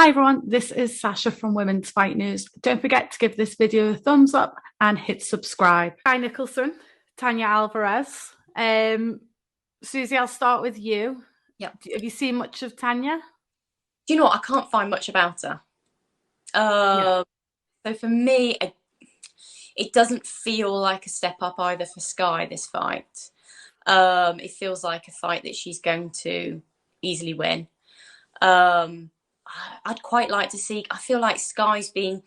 Hi everyone, this is Sasha from Women's Fight News. Don't forget to give this video a thumbs up and hit subscribe. Skye Nicolson, Tania Alvarez. Susie, I'll start with you. Yep. Have you seen much of Tania? Do you know what? I can't find much about her. Yeah. So for me, it doesn't feel like a step up either for Skye, this fight. It feels like a fight that she's going to easily win. I'd quite like to see, I feel like Skye's been,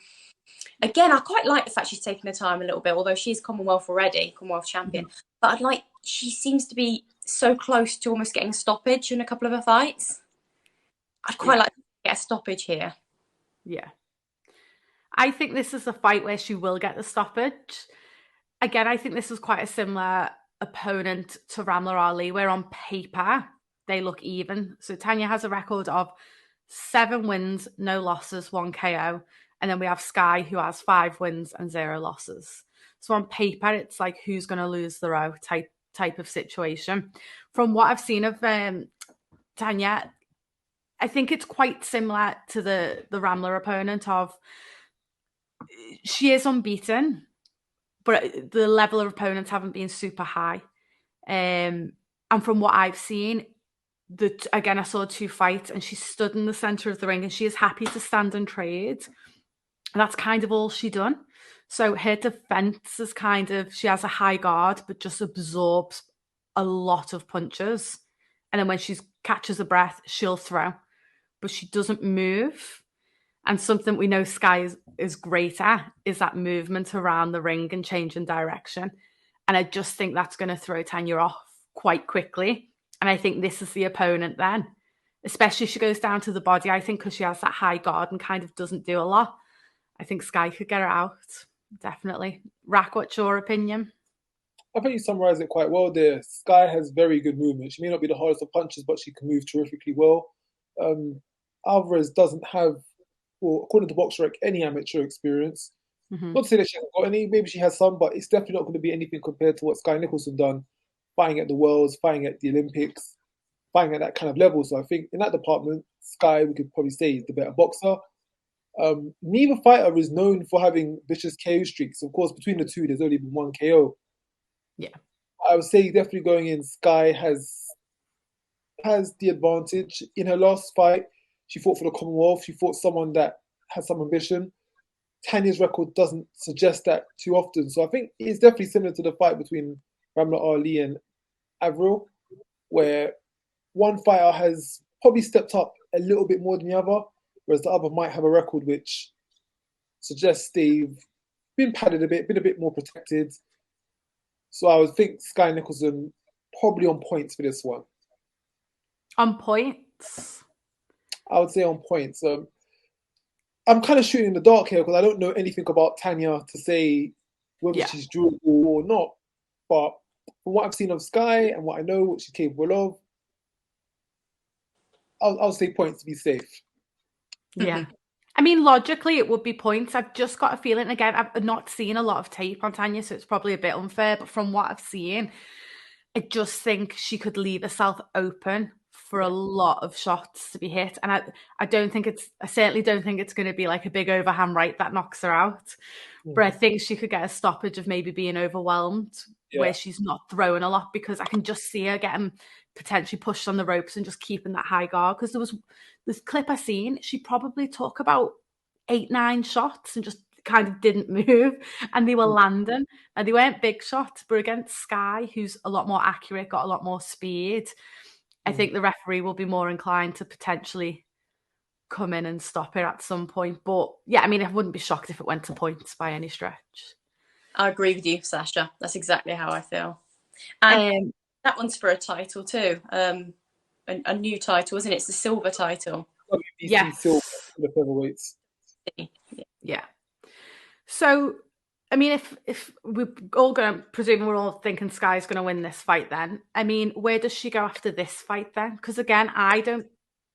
again, I quite like the fact she's taking her time a little bit, although she's Commonwealth already, Commonwealth champion. Mm-hmm. But she seems to be so close to almost getting a stoppage in a couple of her fights. I'd quite like to get a stoppage here. Yeah. I think this is a fight where she will get the stoppage. Again, I think this is quite a similar opponent to Ramla Ali, where on paper they look even. So Tania has a record of 7 wins, no losses, 1 KO. And then we have Skye, who has 5 wins and 0 losses. So on paper, it's like who's going to lose the row type of situation. From what I've seen of Tania, I think it's quite similar to the Ramla opponent of she is unbeaten, but the level of opponents haven't been super high. And from what I've seen, again, I saw 2 fights and she stood in the centre of the ring and she is happy to stand and trade. And that's kind of all she done. So her defence is kind of, she has a high guard, but just absorbs a lot of punches. And then when she catches a breath, she'll throw, but she doesn't move. And something we know Skye is great at is that movement around the ring and changing direction. And I just think that's going to throw Tania off quite quickly. And I think this is the opponent then, especially if she goes down to the body, I think, because she has that high guard and kind of doesn't do a lot. I think Skye could get her out, definitely. Rack, what's your opinion? I think you summarised it quite well there. Skye has very good movement. She may not be the hardest of punches, but she can move terrifically well. Alvarez doesn't have, well, according to BoxRec, any amateur experience. Mm-hmm. Not to say that she hasn't got any, maybe she has some, but it's definitely not going to be anything compared to what Skye Nicolson done, fighting at the Worlds, fighting at the Olympics, fighting at that kind of level. So I think in that department, Skye, we could probably say, is the better boxer. Neither fighter is known for having vicious KO streaks. Of course, between the two, there's only been 1 KO. Yeah. I would say definitely going in, Skye has the advantage. In her last fight, she fought for the Commonwealth. She fought someone that has some ambition. Tania's record doesn't suggest that too often. So I think it's definitely similar to the fight between Ramla Ali and Avril, where one fighter has probably stepped up a little bit more than the other, whereas the other might have a record which suggests they've been padded a bit, been a bit more protected. So I would think Skye Nicolson probably on points for this one. On points? I would say on points. I'm kind of shooting in the dark here because I don't know anything about Tania to say whether she's durable or not. But from what I've seen of Skye and what I know what she's capable of, I'll say points to be safe. Yeah. I mean, logically, it would be points. I've just got a feeling, again, I've not seen a lot of tape on Tania, so it's probably a bit unfair. But from what I've seen, I just think she could leave herself open for a lot of shots to be hit. And I certainly don't think it's going to be like a big overhand right that knocks her out. But I think she could get a stoppage of maybe being overwhelmed where she's not throwing a lot, because I can just see her getting potentially pushed on the ropes and just keeping that high guard. Because there was this clip I seen, she probably took about 8-9 shots and just kind of didn't move, and they were landing. And they weren't big shots, but against Skye, who's a lot more accurate, got a lot more speed, I think the referee will be more inclined to potentially come in and stop it at some point. But yeah, I mean, I wouldn't be shocked if it went to points by any stretch. I agree with you, Sasha. That's exactly how I feel. And that one's for a title too. A new title, isn't it? It's the silver title. WBC silver for the featherweights. Yeah. So, I mean, if we're all going to, presuming we're all thinking Skye's going to win this fight then, I mean, where does she go after this fight then? Because again, I don't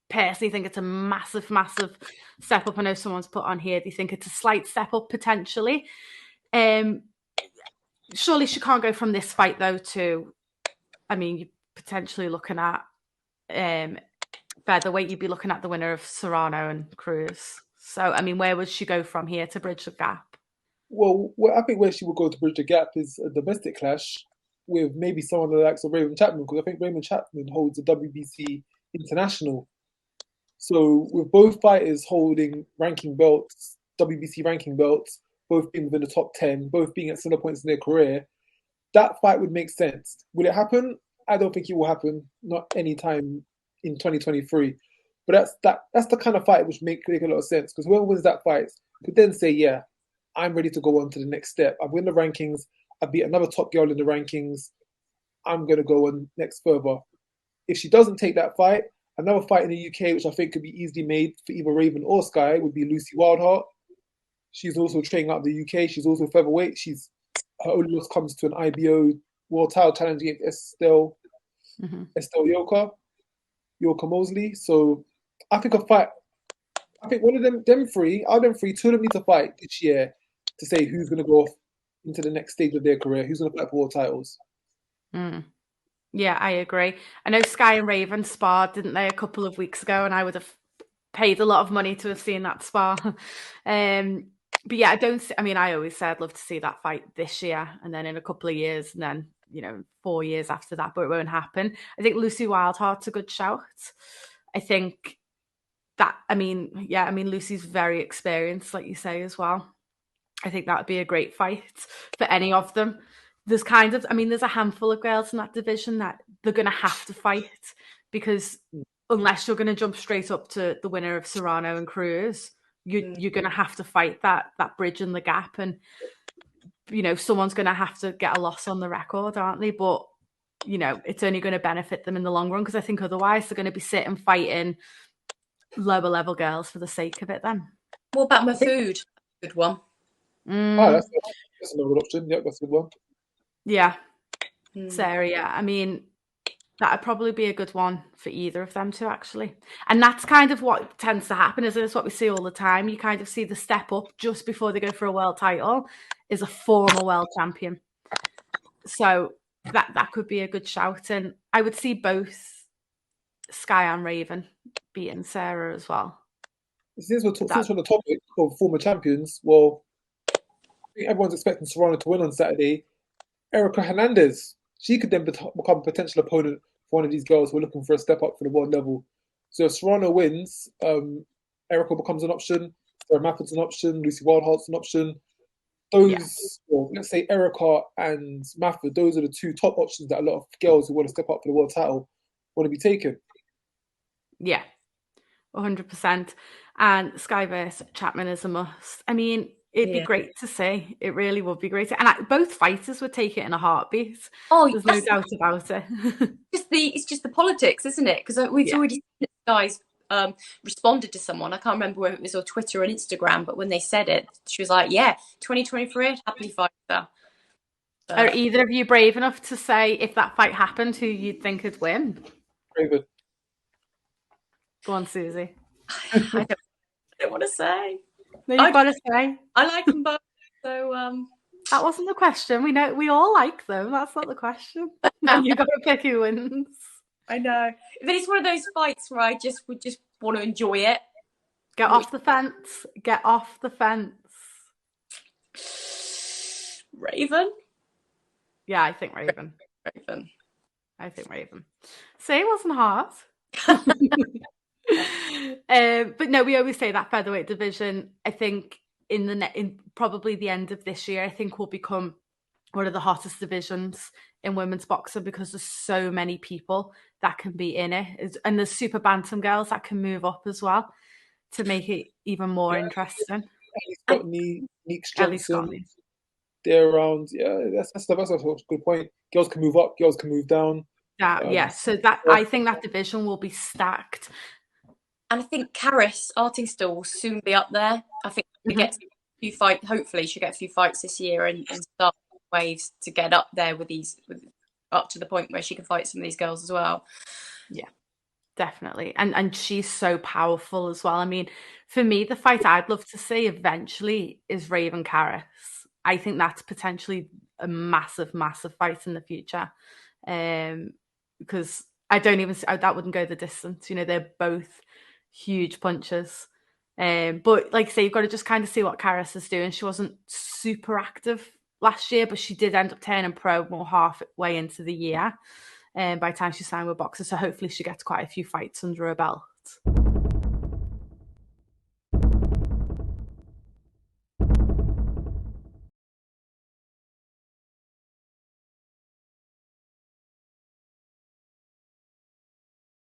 personally think it's a massive, massive step up. I know someone's put on here, they think it's a slight step up potentially. Surely she can't go from this fight though to, I mean, you're potentially looking at featherweight, you'd be looking at the winner of Serrano and Cruz. So, I mean, where would she go from here to bridge the gap? Well, I think where she would go to bridge the gap is a domestic clash with maybe someone the likes of Raven Chapman, because I think Raven Chapman holds the WBC International. So with both fighters holding ranking belts, WBC ranking belts, both being within the top 10, both being at similar points in their career, that fight would make sense. Will it happen? I don't think it will happen, not anytime in 2023. But that's the kind of fight which make a lot of sense, because whoever wins that fight could then say, yeah, I'm ready to go on to the next step. I've won the rankings. I beat another top girl in the rankings. I'm going to go on next further. If she doesn't take that fight, another fight in the UK, which I think could be easily made for either Raven or Skye, would be Lucy Wildheart. She's also training out of the UK. She's also featherweight. Her only loss comes to an IBO world title challenge against Estelle Yoka Mosley. So I think one of them three, out of them three, two of them need to fight this year to say who's going to go off into the next stage of their career, who's going to fight for world titles. Yeah, I agree. I know Skye and Raven sparred, didn't they, a couple of weeks ago, and I would have paid a lot of money to have seen that spar. But yeah, I always said I'd love to see that fight this year, and then in a couple of years, and then 4 years after that, but it won't happen. I think Lucy Wildheart's a good shout. I think Lucy's very experienced, like you say, as well. I think that would be a great fight for any of them. There's there's a handful of girls in that division that they're going to have to fight, because unless you're going to jump straight up to the winner of Serrano and Cruz, you're going to have to fight that bridge in the gap, and someone's going to have to get a loss on the record, aren't they? But it's only going to benefit them in the long run, because I think otherwise they're going to be sitting fighting lower level girls for the sake of it. Then what about Mahfoud? Good one. That's another option. Yep, that's a good one. Yeah. Sarah, yeah. I mean, that'd probably be a good one for either of them two, actually. And that's kind of what tends to happen, isn't it? It's what we see all the time. You kind of see the step up just before they go for a world title is a former world champion. So that could be a good shout. And I would see both Skye and Raven beating Sarah as well. Since we're on the topic of former champions, well, I think everyone's expecting Serrano to win on Saturday. Erika Hernandez, she could then become a potential opponent for one of these girls who are looking for a step up for the world level. So if Serrano wins, Erika becomes an option, Sarah Mafford's an option, Lucy Wildheart's an option. Let's say Erika and Mafford, those are the two top options that a lot of girls who want to step up for the world title want to be taken. Yeah, 100%. And Skye versus Chapman is a must. I mean, it'd be great to see. It really would be great. And both fighters would take it in a heartbeat. Oh, there's no doubt about it. It's just the politics, isn't it? Because we've already seen that Skye's responded to someone. I can't remember whether it was on Twitter or Instagram, but when they said it, she was like, yeah, 2023, happily fight her. Are either of you brave enough to say, if that fight happened, who you'd think would win? Raven. Go on, Susie. I don't want to say. No, you've got to say. I like them both. So that wasn't the question. We all like them. That's not the question. You got to pick who wins. I know. But it's one of those fights where I would just want to enjoy it. Get off the fence. Get off the fence. Raven? Yeah, I think Raven. Raven. I think Raven. See, it wasn't hard. But no, we always say that featherweight division, I think in probably the end of this year, I think will become one of the hottest divisions in women's boxing, because there's so many people that can be in it, and there's super bantam girls that can move up as well to make it even more interesting. Neeks Johnson, they're around. Yeah, that's a good point. Girls can move up, girls can move down. So that I think that division will be stacked. And I think Karis Artingstall will soon be up there. I think we get a few fights. Hopefully, she'll get a few fights this year and start waves to get up there up to the point where she can fight some of these girls as well. Yeah, definitely. And she's so powerful as well. I mean, for me, the fight I'd love to see eventually is Raven Karis. I think that's potentially a massive, massive fight in the future. Because I don't even that wouldn't go the distance. You know, they're both huge punchers. But like I say, you've got to just kind of see what Karis is doing. She wasn't super active last year, but she did end up turning pro more halfway into the year. By the time she signed with Boxer, so hopefully she gets quite a few fights under her belt.